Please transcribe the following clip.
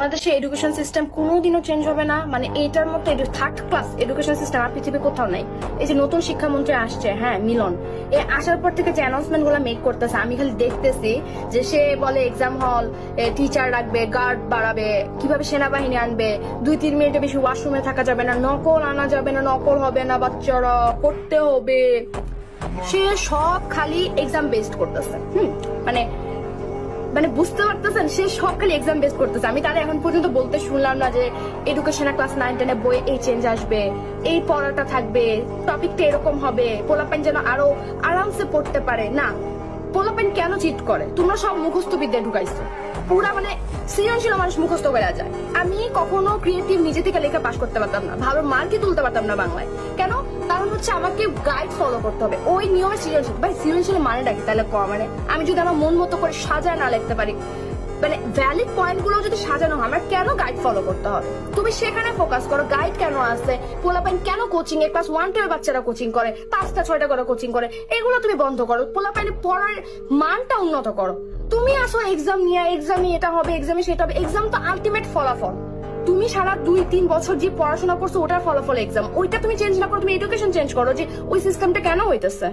বাংলাদেশে education system কোনোদিনও change হবে না, মানে এইটার মতো থার্ড ক্লাস এডুকেশন সিস্টেম আর পৃথিবী কোথাও নাই। এই যে নতুন শিক্ষামন্ত্রী আসছে, হ্যাঁ মিলন, এ আসার পর থেকে যে অ্যানাউন্সমেন্ট গুলো মেক করতেছে, আমি খালি দেখতেছি যে সে বলে এক্সাম হল, টিচার রাখবে, গার্ড বাড়াবে, কিভাবে সেনাবাহিনী আনবে, 2-3 মিনিটে বেশি ওয়াশরুমে থাকা যাবে না, নকল আনা যাবে না, নকল হবে না, বাচ্চারা পড়তে হবে। সে সব খালি এক্সাম বেসড করতেছে। মানে মানে বুঝতে পারতেছেন, সে সব খালি এক্সাম বেস করতেছে। আমি তাহলে এখন পর্যন্ত বলতে শুনলাম না যে এডুকেশনের ক্লাস 9-10 বই এই চেঞ্জ আসবে, এই পড়াটা থাকবে, টপিকটা এরকম হবে, পোলাপাইন যেন আরো আরামসে পড়তে পারে। না, পোলাপাইন কেন চিট করে? তোমরা সব মুখস্থ বিদ্যা ঢুকাইছো, পুরা মানে সৃজনশীল মানুষ মুখস্থ করে যায়। আমি কখনো ক্রিয়েটিভ নিজে থেকে লেখা পাস করতে পারতাম না, ভালো মার্কই তুলতে পারতাম না বাংলায়। কেন? কারণ হচ্ছে আমাকে গাইড ফলো করতে হবে, ওই নিয়মে সৃজনশীল। ভাই সৃজনশীল মানে ডাকি তাহলে মানে আমি যদি আমার মন মতো করে সাজায় না লিখতে পারি, মানে ভ্যালিড পয়েন্ট গুলো যদি সাজানো হয়, আমার কেন গাইড ফলো করতে হবে? তুমি সেখানে ফোকাস করো, গাইড কেন আসছে, পোলাপাইন কেন কোচিং এ, ক্লাস 1-2 বাচ্চারা কোচিং করে, 5টা-6টা করে কোচিং করে, এগুলো তুমি বন্ধ করো। পোলাপাইনের পড়ার মানটা উন্নত করো। তুমি আসো এক্সাম নিয়ে, এক্সামে এটা হবে, এক্সামে সেটা হবে। এক্সাম তো আলটিমেট ফলাফল। তুমি সারা 2-3 বছর যে পড়াশোনা করছো ওটার ফলাফল এক্সাম, ওইটা তুমি চেঞ্জ না করো, তুমি এডুকেশন চেঞ্জ করো যে ওই সিস্টেমটা কেন হইতেছে।